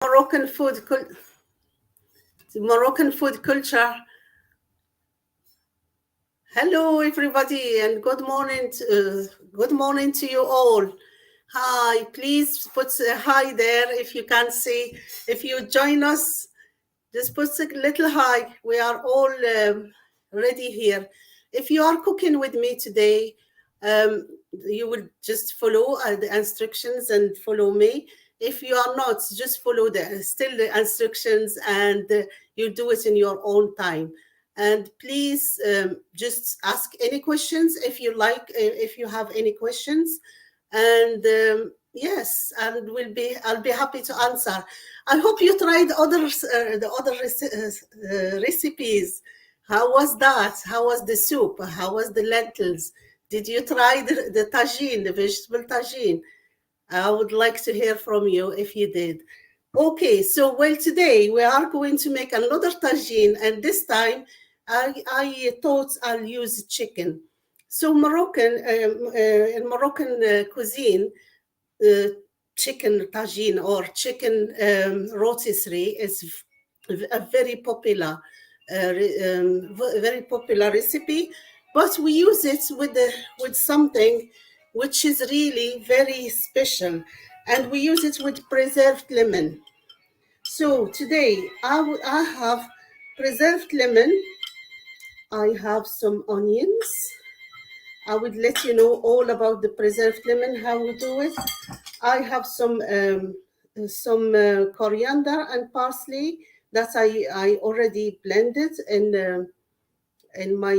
Moroccan food, Moroccan food culture. Hello, everybody, and good morning to you all. Hi, please put a hi there if you can see. If you join us, just put a little hi. We are all ready here. If you are cooking with me today, you will just follow the instructions and follow me. If you are not, just follow the instructions and you do it in your own time. And please just ask any questions if you like, if you have any questions. And yes, and I'll be happy to answer. I hope you tried the other recipes. How was that? How was the soup? How was the lentils? Did you try the tagine, the vegetable tagine? I would like to hear from you if you did. Okay, so well, today we are going to make another tagine, and this time I thought I'll use chicken. So in Moroccan cuisine, uh, chicken tagine or chicken rotisserie is a very popular, very popular recipe. But we use it with something which is really very special, and we use it with preserved lemon. So today I have preserved lemon. I have some onions. I would let you know all about the preserved lemon, how we do it. I have some coriander and parsley that I already blended in my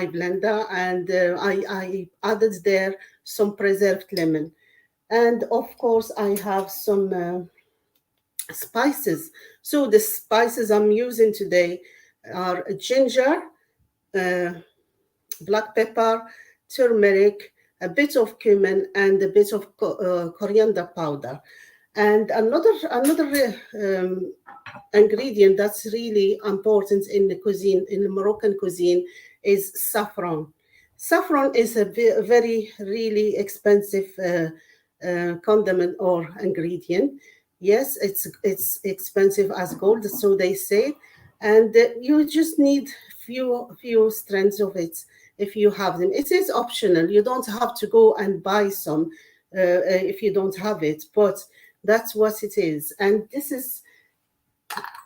blender, and I added there some preserved lemon, and of course I have some spices. So the spices I'm using today are ginger, uh, black pepper, turmeric, a bit of cumin, and a bit of coriander powder. And another ingredient that's really important in the cuisine, in the Moroccan cuisine, is saffron. Saffron is a very really expensive condiment or ingredient. Yes, it's expensive as gold, so they say, and you just need few strands of it if you have them. It is optional. You don't have to go and buy some if you don't have it, but that's what it is. And this is,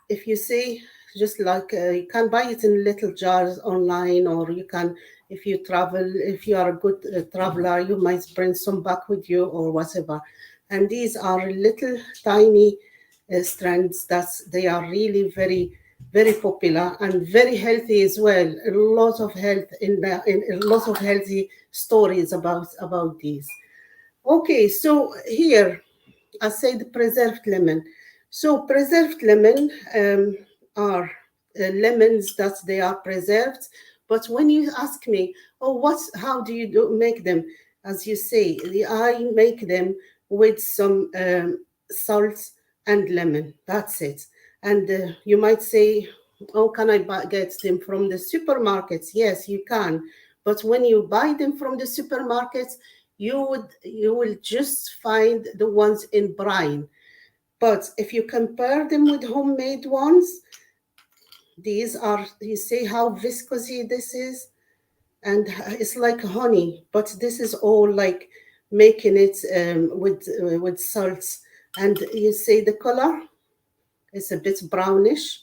if you see, just like you can buy it in little jars online, or you can, if you travel, if you are a good traveler, you might bring some back with you or whatever. And these are little tiny strands that they are really very popular and very healthy as well. A lot of health in a lot of healthy stories about these. Okay, so here I said preserved lemon. So preserved lemon are lemons that they are preserved. But when you ask me, oh, how do you make them? As you say, I make them with some salt and lemon. That's it. And you might say, oh, can I get them from the supermarkets? Yes, you can. But when you buy them from the supermarkets, you will just find the ones in brine. But if you compare them with homemade ones, these are, you see how viscousy this is, and it's like honey. But this is all like making it with salts, and you see the color is a bit brownish.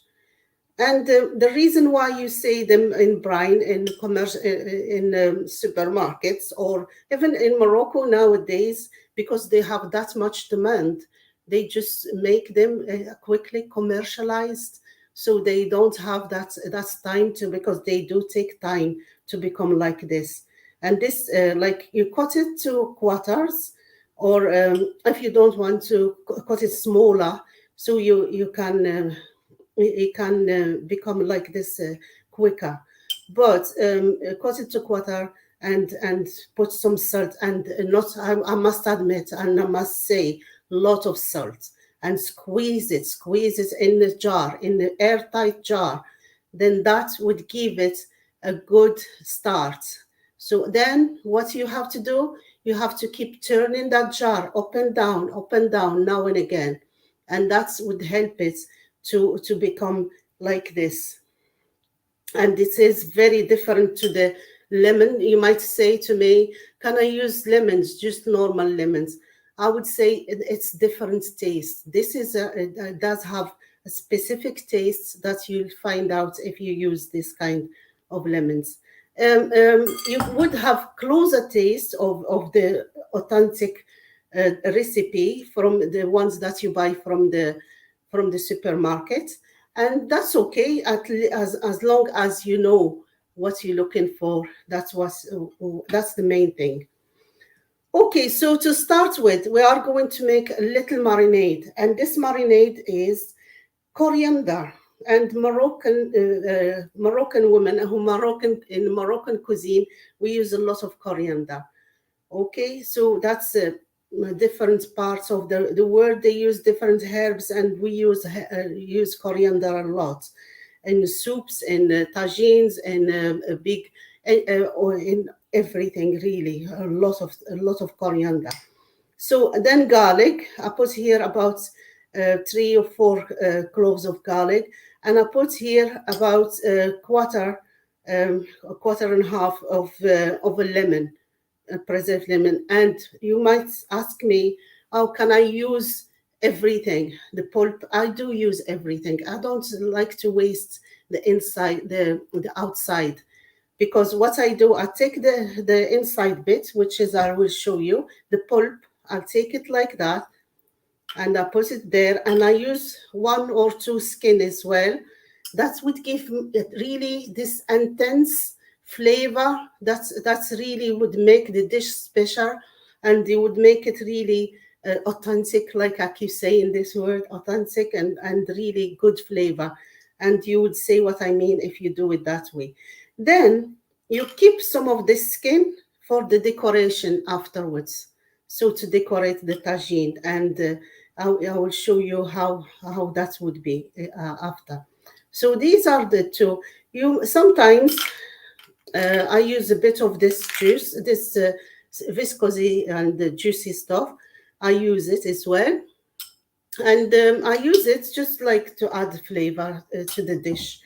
And the reason why you see them in brine in commercial in supermarkets, or even in Morocco nowadays, because they have that much demand, they just make them quickly commercialized, so they don't have that time to, because they do take time to become like this. And this, like you cut it to quarters, or if you don't want to cut it smaller, so you can. It can become like this quicker. But cut it to quarter, and put some salt, and not, I must admit, and I must say, lot of salt, and squeeze it in the jar, in the airtight jar. Then that would give it a good start. So then what you have to do, you have to keep turning that jar up and down now and again, and that would help it to become like this. And it is very different to the lemon. You might say to me, can I use lemons, just normal lemons? I would say it's different taste. This is it does have a specific taste that you'll find out if you use this kind of lemons. You would have closer taste of the authentic recipe from the ones that you buy from the supermarket, and that's okay as long as you know what you're looking for. That's the main thing. Okay, so to start with, we are going to make a little marinade, and this marinade is coriander. And Moroccan women who Moroccan in Moroccan cuisine, we use a lot of coriander. Okay, so that's different parts of the world. They use different herbs, and we use coriander a lot in soups, in tagines, in a big, or in everything really. A lot of coriander. So then garlic. I put here about 3 or 4 cloves of garlic, and I put here about a quarter and a half of a lemon, preserved lemon. And you might ask me, how can I use everything? The pulp, I do use everything. I don't like to waste the inside, the outside, because what I do, I take the inside bit, which is, I will show you, the pulp. I'll take it like that, and I put it there, and I use 1 or 2 skin as well. That would give it really this intense flavor. That's really would make the dish special, and it would make it really authentic, like I keep saying this word, authentic, and really good flavor. And you would say what I mean if you do it that way. Then you keep some of the skin for the decoration afterwards. So to decorate the tagine, and I will show you how that would be after. So these are the two. You sometimes I use a bit of this juice, this viscosy and the juicy stuff. I use it as well, and I use it just like to add flavor to the dish.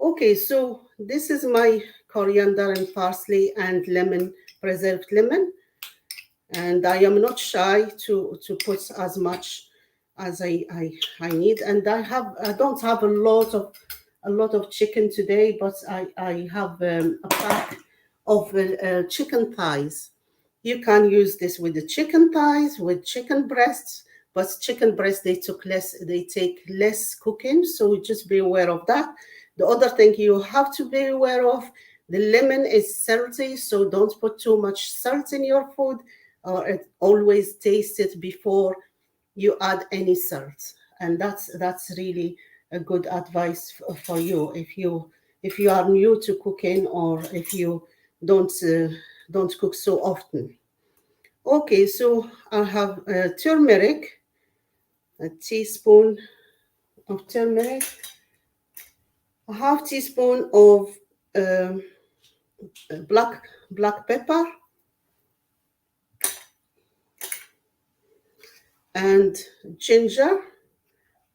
Okay, so this is my coriander and parsley and lemon, preserved lemon, and I am not shy to put as much as I need. And I don't have a lot of chicken today, but I have a pack of chicken thighs. You can use this with the chicken thighs, with chicken breasts, but chicken breasts they take less cooking, so just be aware of that. The other thing you have to be aware of, the lemon is salty, so don't put too much salt in your food, or always taste it before you add any salt. And that's really a good advice for you if you are new to cooking, or if you don't cook so often. Okay, so I have turmeric, a teaspoon of turmeric, a half teaspoon of um, black pepper, and ginger.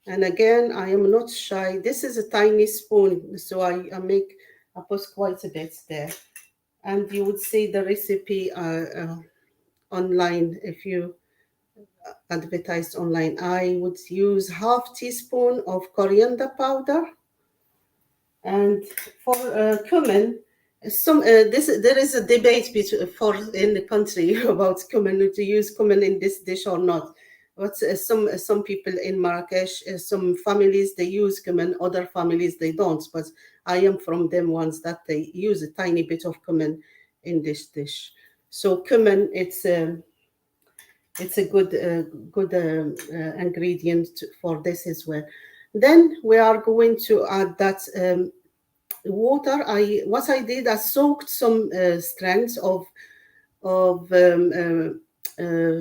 And again, I am not shy. This is a tiny spoon, so I put quite a bit there. And you would see the recipe online if you advertised online. I would use half teaspoon of coriander powder, and for cumin. There is a debate in the country about cumin, to use cumin in this dish or not. But some people in Marrakesh, some families they use cumin, other families they don't. But I am from them ones that they use a tiny bit of cumin in this dish. So cumin, it's a good ingredient for this as well. Then we are going to add that water. What I did, I soaked some strands of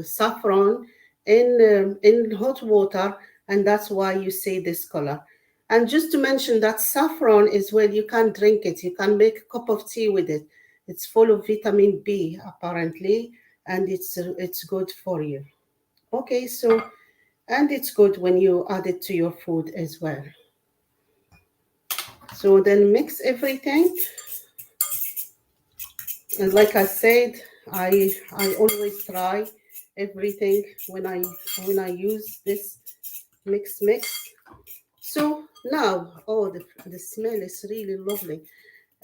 saffron in hot water, and that's why you see this color. And just to mention that saffron is, well, you can drink it. You can make a cup of tea with it. It's full of vitamin B apparently, and it's good for you. Okay, so And it's good when you add it to your food as well. So then mix everything. And like I said, I always try everything when I use this mix. So now, oh, the smell is really lovely.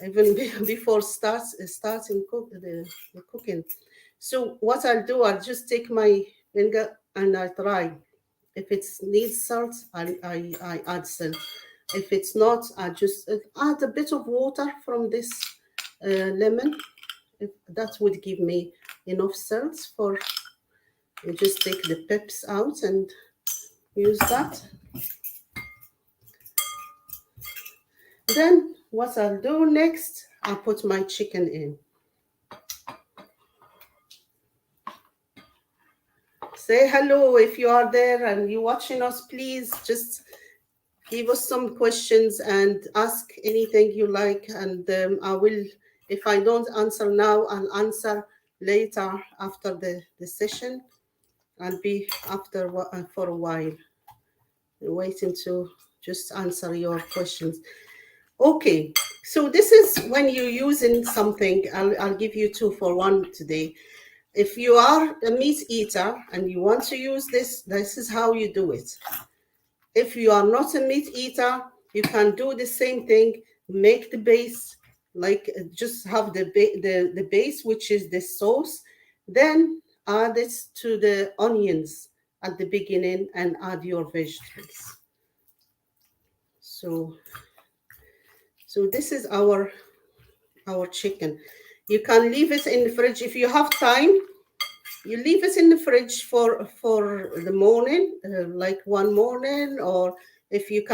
Even before starting the cooking. So what I'll do, I'll just take my finger and I try. If it needs salt, I add salt. If it's not, I just add a bit of water from this lemon. That would give me enough salt for, you just take the pips out and use that. Then what I'll do next, I'll put my chicken in. Say hello if you are there and you're watching us. Please just give us some questions and ask anything you like. And I will, if I don't answer now, I'll answer later after the session. I'll be after for a while, waiting to just answer your questions. Okay, so this is when you're using something. I'll give you 2 for 1 today. If you are a meat eater and you want to use this is how you do it. If you are not a meat eater, you can do the same thing. Make the base, like just have the base, which is the sauce. Then add it to the onions at the beginning and add your vegetables. So this is our chicken. You can leave it in the fridge if you have time. You leave it in the fridge for the morning, like one morning, or if you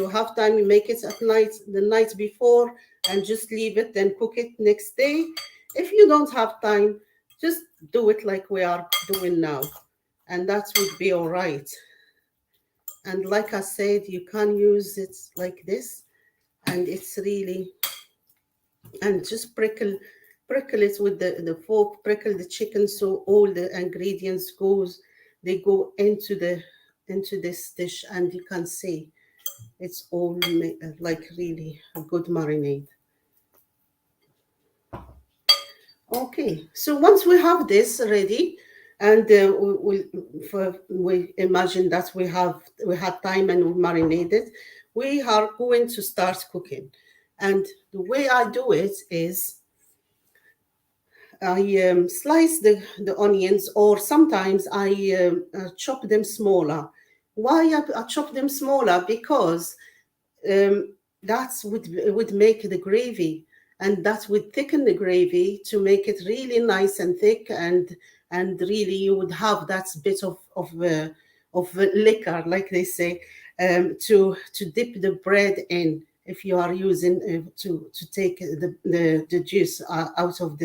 have time, you make it at night, the night before, and just leave it, then cook it next day. If you don't have time, just do it like we are doing now, and that would be all right. And like I said, you can use it like this, and it's really, and just prickle it with the fork, prickle the chicken so all the ingredients go into this dish, and you can see it's all like really a good marinade. Okay, so once we have this ready, and we imagine that we had time and we marinated, we are going to start cooking. And the way I do it is I slice the onions, or sometimes I chop them smaller. Why I chop them smaller? Because that would make the gravy, and that would thicken the gravy to make it really nice and thick, and really you would have that bit of liquor, like they say, to dip the bread in. If you are using to take the juice out of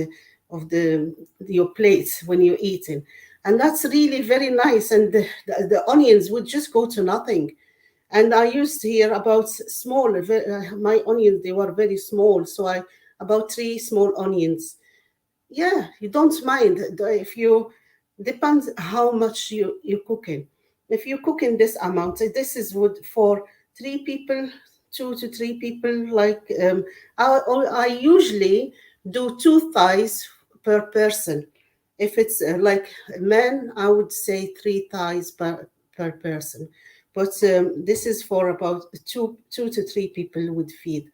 your plate when you're eating, and that's really very nice. And the onions would just go to nothing. And I used here about small, my onions, they were very small. So about 3 small onions. Yeah, you don't mind if you, depends how much you're cooking. If you're cooking this amount, this is would for 3 people, 2 to 3 people. Like I usually do 2 thighs per person. If it's like men, I would say 3 thighs per person. But this is for about two to 3 people would feed.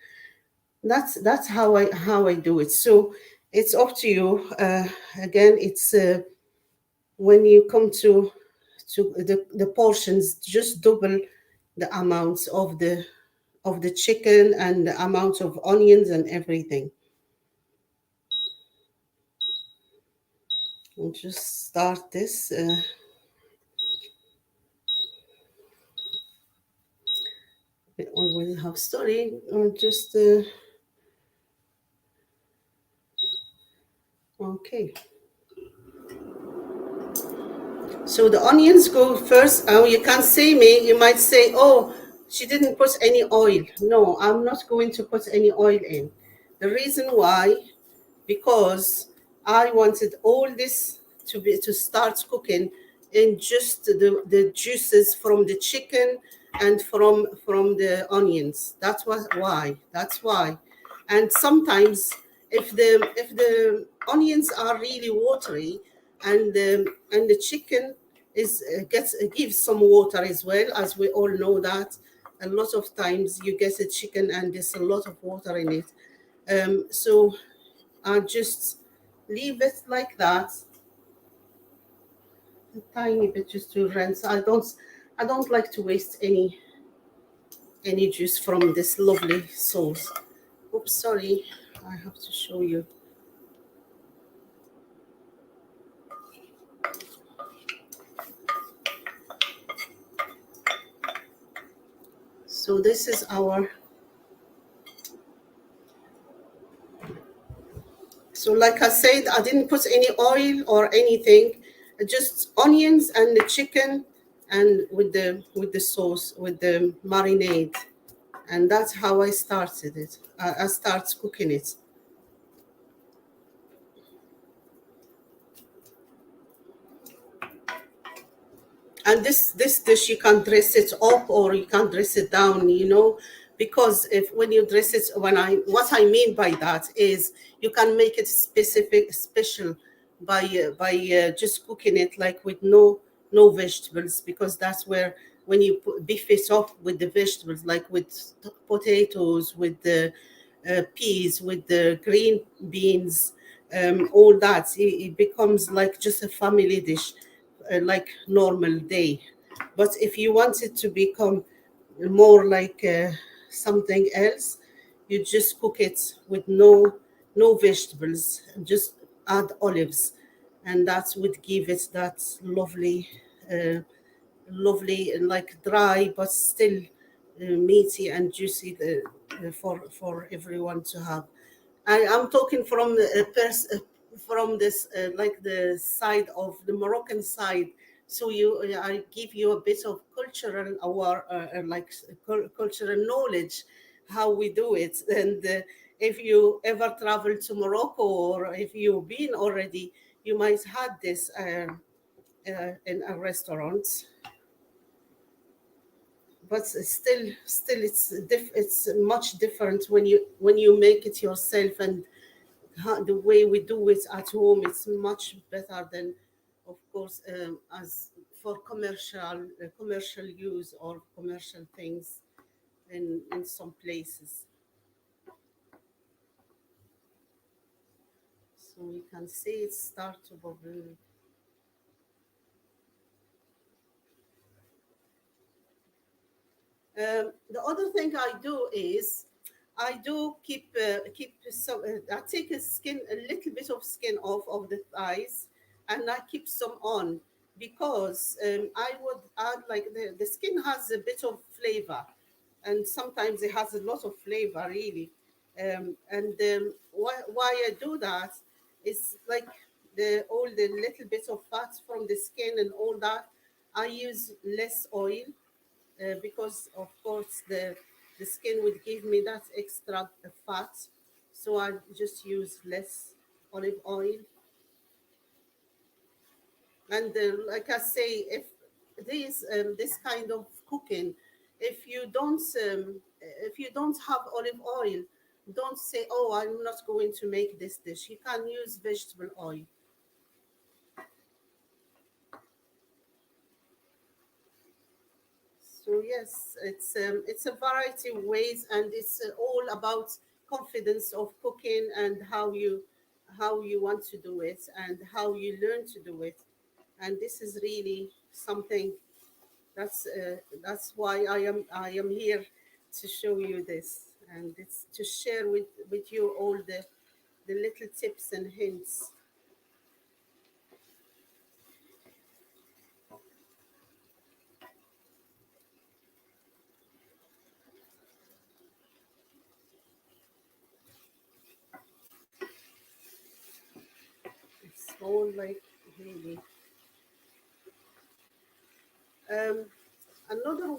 That's how I do it. So it's up to you. Again, it's when you come to the portions, just double the amounts of the chicken and the amount of onions and everything. We'll just start this. We already have story. Just okay. So the onions go first. Oh, you can't see me. You might say, oh, she didn't put any oil. No, I'm not going to put any oil in. The reason why, because I wanted all this to start cooking in just the juices from the chicken and from the onions. That's why. And sometimes if the onions are really watery, and the chicken is gets gives some water as well, as we all know that a lot of times you get a chicken and there's a lot of water in it. So I just leave it like that, a tiny bit just to rinse. I don't like to waste any juice from this lovely sauce. Oops, sorry, I have to show you. So this is our. So like I said, I didn't put any oil or anything, just onions and the chicken, and with the sauce, with the marinade, and that's how I started it. I start cooking it. And this dish, you can dress it up or you can dress it down, because if when you dress it, what I mean by that is you can make it specific special by just cooking it like with no vegetables, because that's where when you beef it up with the vegetables, like with potatoes, with the peas, with the green beans, all that, it becomes like just a family dish, like normal day. But if you want it to become more like something else, you just cook it with no vegetables, just add olives, and that would give it that uh, lovely, like dry but still meaty and juicy, for everyone to have. I'm talking from from this, like the side of the Moroccan side. So I give you a bit of cultural aware, like cultural knowledge, how we do it. And if you ever travel to Morocco, or if you've been already, you might had this in a restaurant. But it's much different when you make it yourself, and the way we do it at home, it's much better than, of course, as for commercial use or commercial things in some places. So you can see it start to bubble. The other thing I do is I do keep some. I take a little bit of skin off of the thighs, and I keep some on, because I would add, like, the skin has a bit of flavor, and sometimes it has a lot of flavor really. And why I do that is, like, the all the little bits of fat from the skin and all that. I use less oil, because of course the skin would give me that extra fat, so I just use less olive oil. And like I say, if this kind of cooking, if you don't have olive oil, don't say, oh, I'm not going to make this dish. You can use vegetable oil. So yes, it's a variety of ways, and it's all about confidence of cooking, and how you want to do it, and how you learn to do it. And this is really something that's why I am here to show you this, and it's to share with you all the little tips and hints. It's all like really. Um, another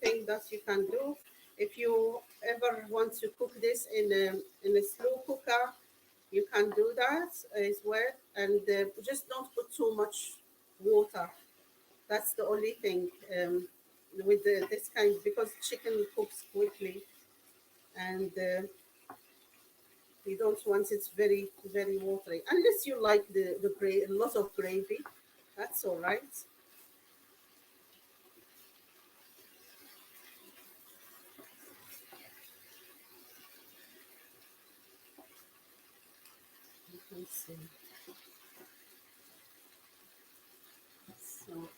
thing that you can do, if you ever want to cook this in a slow cooker, you can do that as well, and just don't put too much water. That's the only thing with this kind, because chicken cooks quickly, and you don't want it very very watery. Unless you like a lot of gravy, that's all right. You can see. So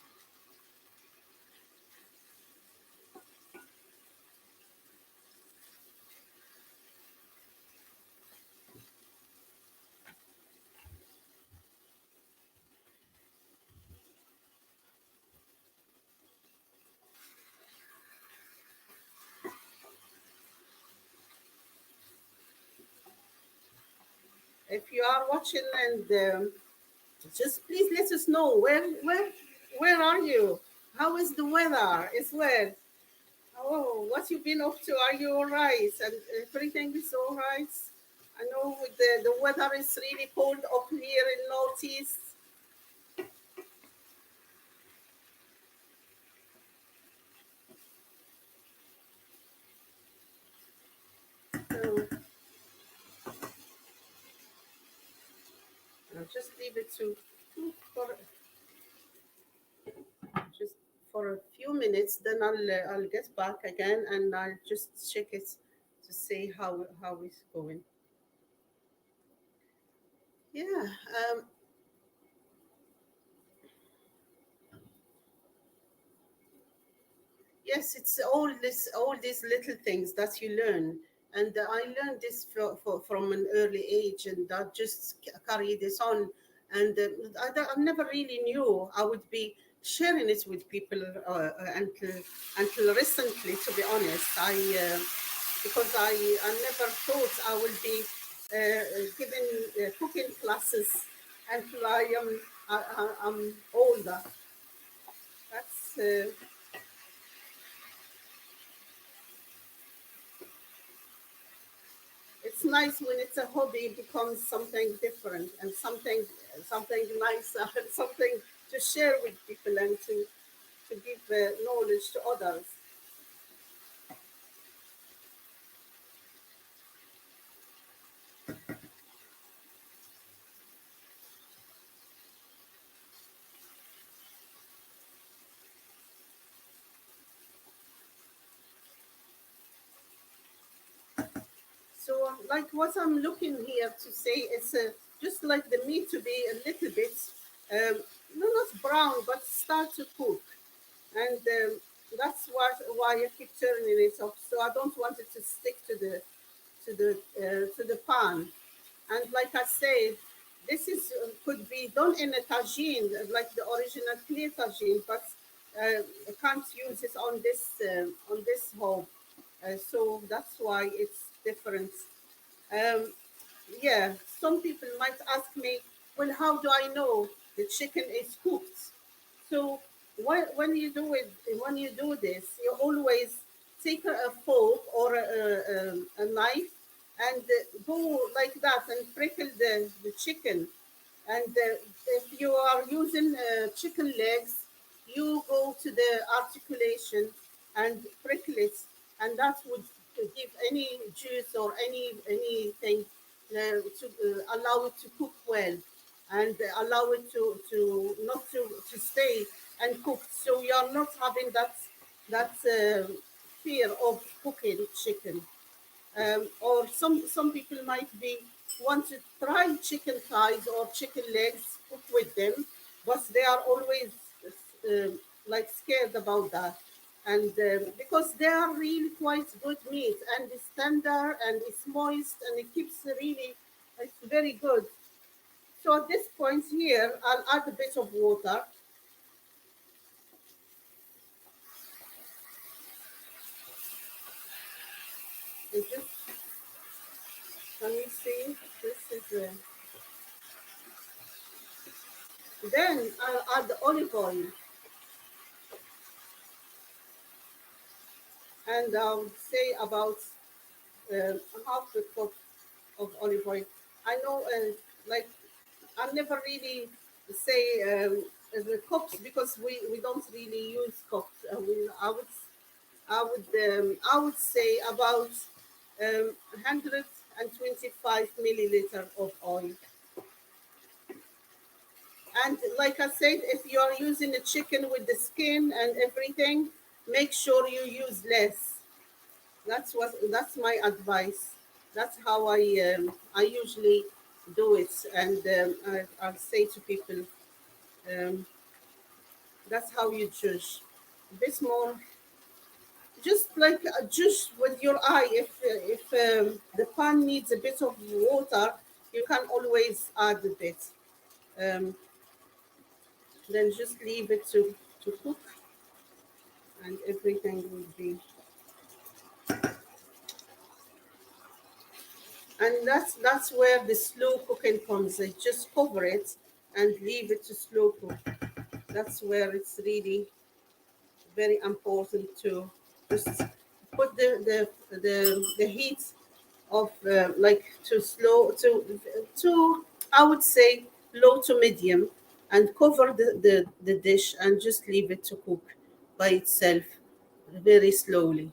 if you are watching, and just please let us know where are you? How is the weather? Is where? Oh, what you been up to? Are you all right? And everything is all right? I know with the weather is really cold up here in Northeast. So I'll just leave it to for just for a few minutes. Then I'll get back again, and I'll just check it to see how it's going. Yeah. Yes, it's all these little things that you learn, and I learned this from an early age, and I just carry this on. And I never really knew I would be sharing it with people until recently. To be honest, I because I never thought I would be giving cooking classes until I'm older. That's. It's nice when it's a hobby, it becomes something different and something nice, something to share with people and to give knowledge to others. So, like what I'm looking here to say, it's just like the meat to be a little bit, um, no, not brown, but start to cook, and that's why I keep turning it off. So I don't want it to stick to the pan. And like I said, this is could be done in a tagine, like the original clear tagine, but I can't use it on this hob. So that's why it's different. Um, yeah, some people might ask me, well, how do I know the chicken is cooked? So when you do it, when you do this, you always take a fork or a knife and go like that and prickle the chicken. And if you are using chicken legs, you go to the articulation and prickle it, and that would give any juice or anything to allow it to cook well, and allow it to not to stay and cook. So you are not having that fear of cooking chicken. Or some people might be want to try chicken thighs or chicken legs, cook with them, but they are always uh, like scared about that. And because they are really quite good meat, and it's tender and it's moist and it keeps really, it's very good. So at this point here, I'll add a bit of water. And just, can you see? This is then I'll add the olive oil, and I would say about half a cup of olive oil. I know, like, I never really say. the cups, because we don't really use cups. I would say about 125 milliliter of oil. And like I said, if you are using a chicken with the skin and everything, make sure you use less. That's my advice. That's how I usually do it, and I'll say to people, um, that's how you judge. A bit more, just like judge with your eye. If the pan needs a bit of water, you can always add a bit. Um, then just leave it to cook, and everything will be. And that's where the slow cooking comes in. Just cover it and leave it to slow cook. That's where it's really very important to just put the heat of like to slow to I would say low to medium, and cover the dish and just leave it to cook by itself very slowly.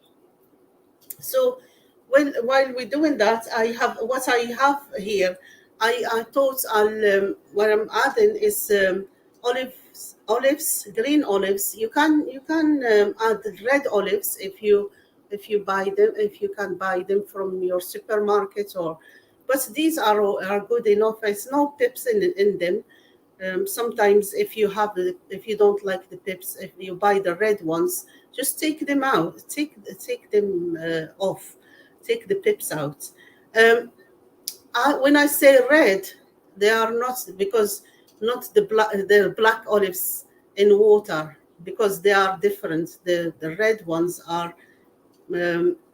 So while we're doing that, I have what I have here. I thought what I'm adding is olives, green olives. You can add red olives if you buy them, if you can buy them from your supermarket, or but these are good enough. There's no pips in them. Sometimes if you don't like the pips, if you buy the red ones, just take them out, take them off, take the pips out. um, when I say red, they are not, because not the black olives in water, because they are different. The red ones are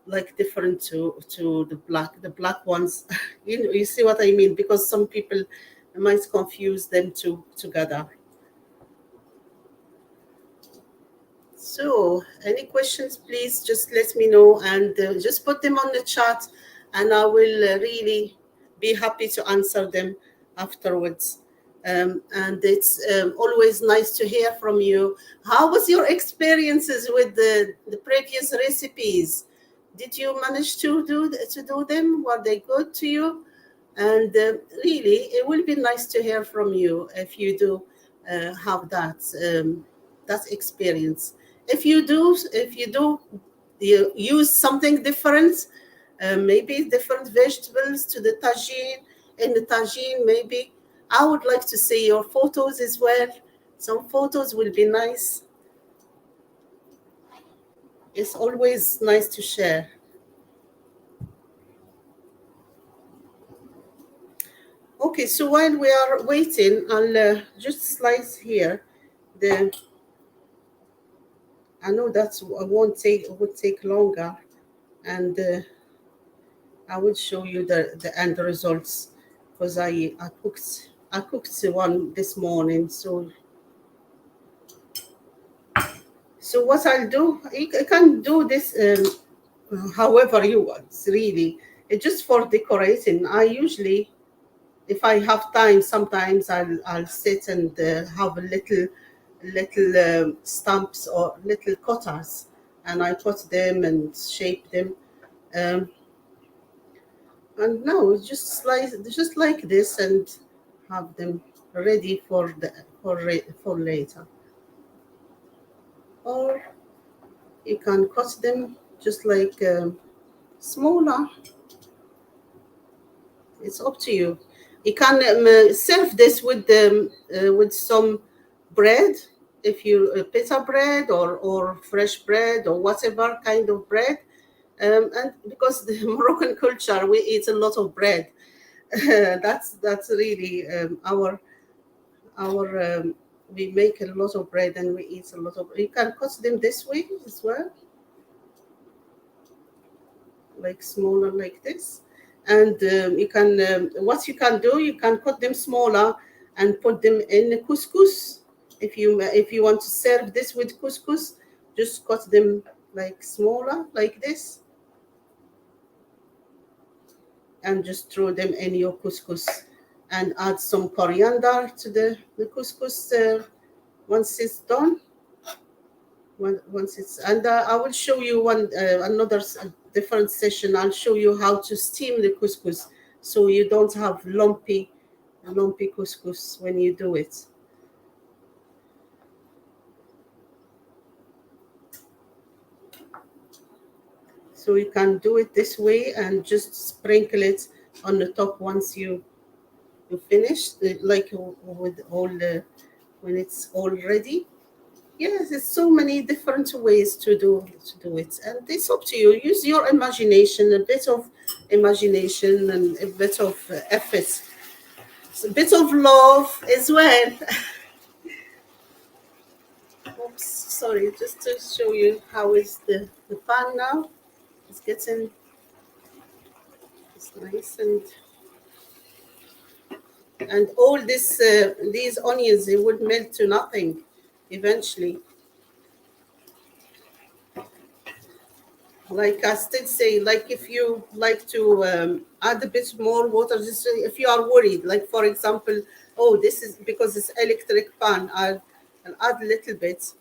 like different to the black ones. You see what I mean, because some people might confuse them together. So, any questions, please just let me know, and just put them on the chat, and I will really be happy to answer them afterwards. And it's always nice to hear from you. How was your experiences with the previous recipes? Did you manage to do them? Were they good to you? And really, it will be nice to hear from you if you do have that experience. If you do you use something different, maybe different vegetables to the tagine. In the tagine, maybe I would like to see your photos as well. Some photos will be nice. It's always nice to share. Okay, so while we are waiting, I'll just slice here the. I know that's won't take would take longer, and I will show you the end results, because I cooked one this morning. So what I'll do, you can do this however you want. Really, it's just for decorating. I usually, if I have time, sometimes I'll sit and have a little stumps or little cutters, and I cut them and shape them. Um, and now just slice just like this, and have them ready for later. Or you can cut them just like smaller. It's up to you. You can serve this with some bread, if you pita bread or fresh bread or whatever kind of bread. And because the Moroccan culture, we eat a lot of bread. That's really our we make a lot of bread, and we eat a lot of. You can cut them this way as well, like smaller like this. And you can what you can do, you can cut them smaller and put them in couscous. If you want to serve this with couscous, just cut them like smaller like this, and just throw them in your couscous, and add some coriander to the couscous once it's done, once it's, and I will show you another different session. I'll show you how to steam the couscous so you don't have lumpy couscous when you do it. So you can do it this way and just sprinkle it on the top once you finish, like with all the, when it's all ready. Yes, there's so many different ways to do it, and it's up to you. Use your imagination, a bit of imagination, and a bit of effort, a bit of love as well. Oops, sorry, just to show you how is the pan now. It's getting, it's nice, and all this these onions, they would melt to nothing eventually. Like I still say, like if you like to add a bit more water, just if you are worried, like for example, oh, this is because it's electric pan, I'll add a little bit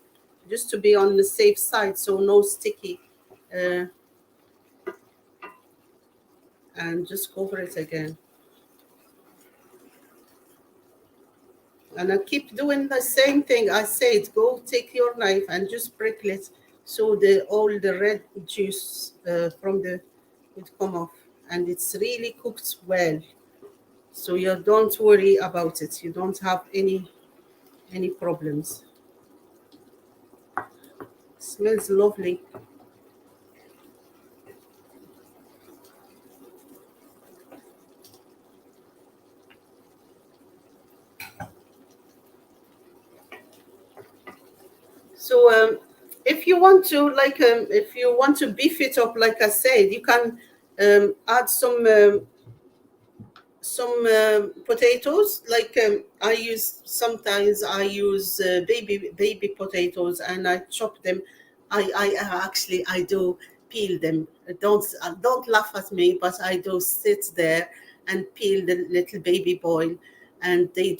just to be on the safe side, so no sticky, uh, and just cover it again. And I keep doing the same thing. I said, go take your knife and just prickle it so the all the red juice from the would come off, and it's really cooked well. So you don't worry about it. You don't have any problems. Smells lovely. So if you want to if you want to beef it up, like I said, you can add some potatoes. Like I use baby potatoes, and I chop them. I actually I do peel them. Don't laugh at me, but I do sit there and peel the little baby boil, and they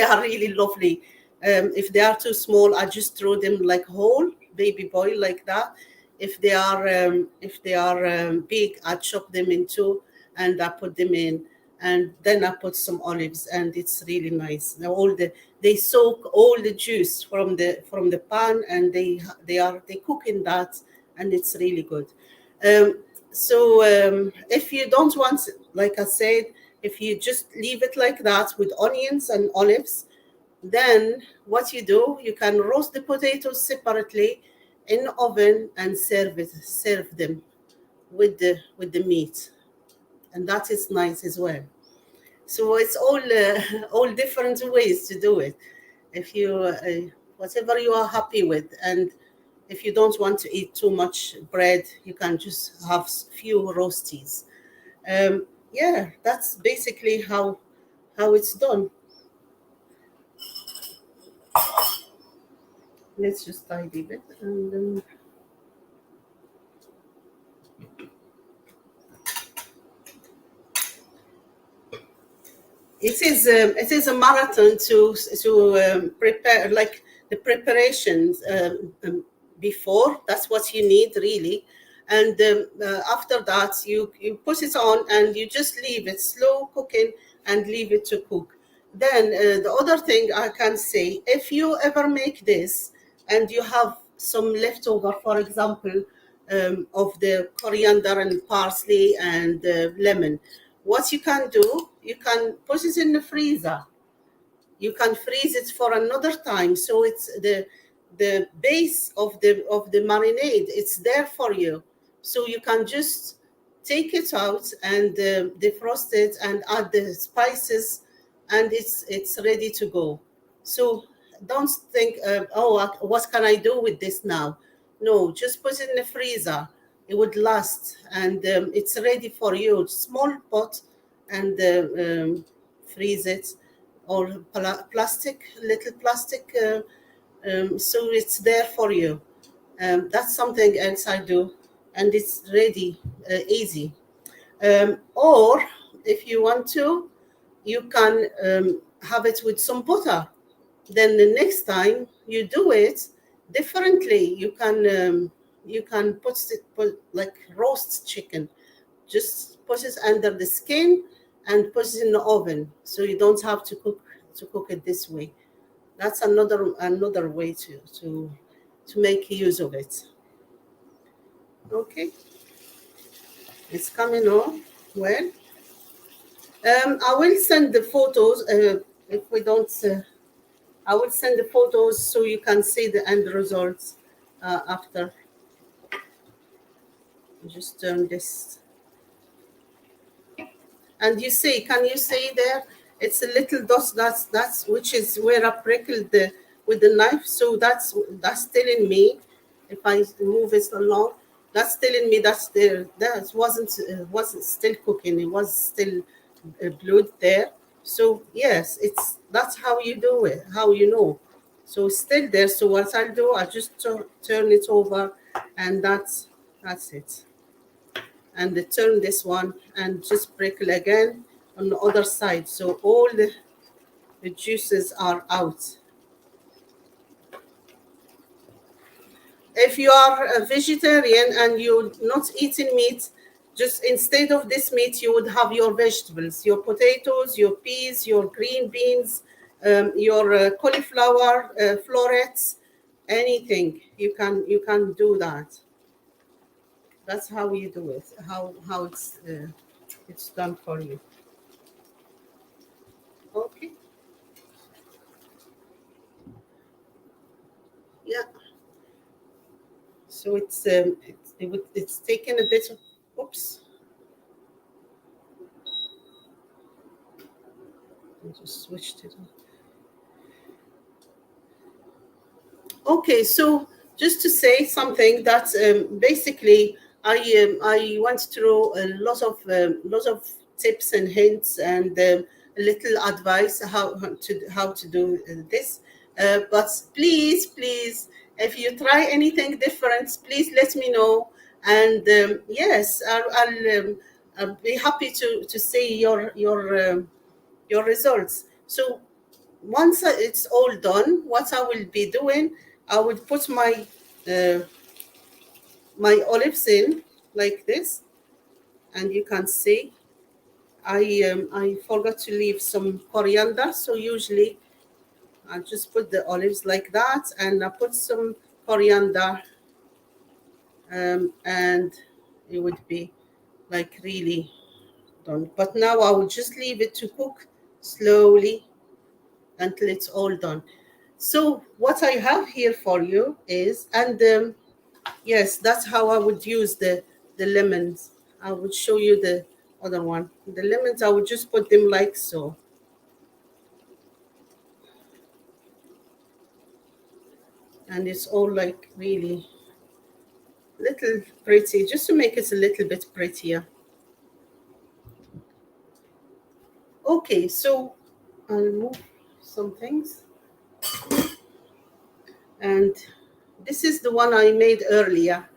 are really lovely. If they are too small, I just throw them like whole baby boil like that. If they are big, I chop them in two and I put them in, and then I put some olives, and it's really nice. Now they soak all the juice from the pan, and they cook in that, and it's really good. So if you don't want, like I said, if you just leave it like that with onions and olives, then what you do, you can roast the potatoes separately in the oven and serve them with the meat, and that is nice as well. So it's all all different ways to do it. If you whatever you are happy with, and if you don't want to eat too much bread, you can just have few roasties. Yeah, that's basically how it's done. Let's just tidy it, and it is a marathon to prepare, like the preparations before. That's what you need really, and after that you put it on and you just leave it slow cooking and leave it to cook. Then the other thing I can say, if you ever make this and you have some leftover, for example, of the coriander and parsley and lemon, what you can do, you can put it in the freezer. You can freeze it for another time, so it's the base of the marinade, it's there for you, so you can just take it out and defrost it and add the spices, and it's ready to go. So don't think, oh, what can I do with this now? No, just put it in the freezer. It would last, and it's ready for you. Small pot, and freeze it, or little plastic, so it's there for you. That's something else I do, and it's ready, easy. Or if you want to, you can have it with some butter. Then the next time you do it differently. You can put like roast chicken. Just put it under the skin and put it in the oven, so you don't have to cook it this way. That's another way to make use of it. Okay, it's coming on well. I will send the photos. If we don't, I will send the photos so you can see the end results after. Just turn this, and you see, can you see there? It's a little dot. That's which is where I prickled with the knife. So that's telling me, if I move it along, that's telling me that's there. That wasn't still cooking. It was still blood there. So yes, that's how you do it. How you know. So it's still there. So what I'll do, I just turn it over, and that's it. And turn this one and just prickle again on the other side, so all the juices are out. If you are a vegetarian and you're not eating meat, just instead of this meat you would have your vegetables, your potatoes, your peas, your green beans, your cauliflower, florets, anything. You can do that. That's how you do it, how it's done for you. Okay. Yeah. So it's taken a bit of, oops, I just switched it on. Okay, so just to say something that basically I went through a lot of tips and hints and a little advice how to do this. But please, if you try anything different, please let me know. And yes, I'll be happy to see your results. So once it's all done, what I will be doing, I would put uh, my olives in like this, and you can see I forgot to leave some coriander. So usually I just put the olives like that, and I put some coriander, and it would be like really done. But now I will just leave it to cook slowly until it's all done. So what I have here for you is, and yes, that's how I would use the lemons. I would show you the other one. The lemons, I would just put them like so, and it's all like really little pretty, just to make it a little bit prettier. Okay, so I'll move some things, and this is the one I made earlier.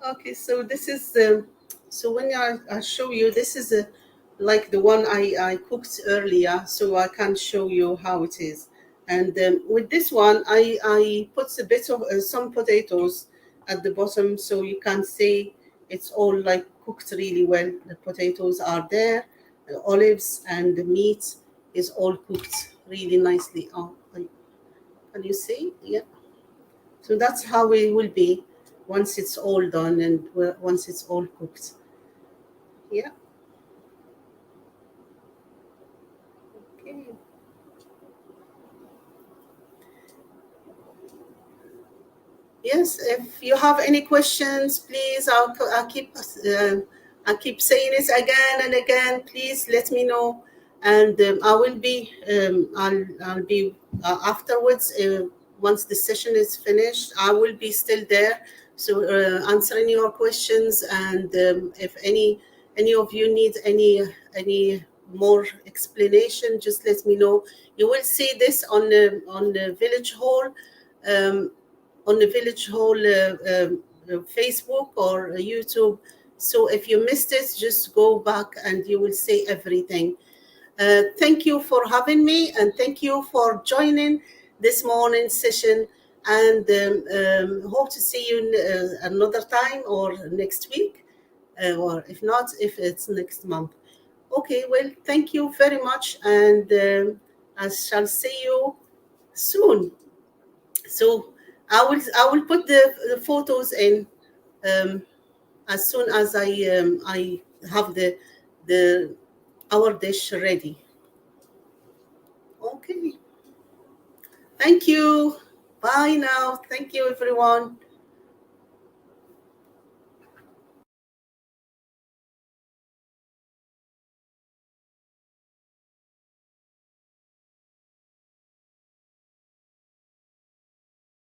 Okay, so this is so when I show you, this is like the one I cooked earlier, so I can show you how it is. And with this one, I put a bit of some potatoes at the bottom, so you can see it's all like cooked really well. The potatoes are there, the olives and the meat is all cooked really nicely. Oh, can you see? Yeah. So that's how it will be once it's all done and once it's all cooked. Yeah. Okay. Yes. If you have any questions, please. I keep saying it again and again. Please let me know, and I will be. I'll be afterwards. Once the session is finished, I will be still there. So answering your questions, and if any of you need any more explanation, just let me know. You will see this on the village hall. Um, on the Village Hall Facebook or YouTube. So if you missed it, just go back and you will see everything. Thank you for having me, and thank you for joining this morning session. And hope to see you another time or next week, or if not, if it's next month. Okay, well, thank you very much, and I shall see you soon. So I will put the photos in um, as soon as I have the our dish ready. Okay. Thank you. Bye now. Thank you, everyone.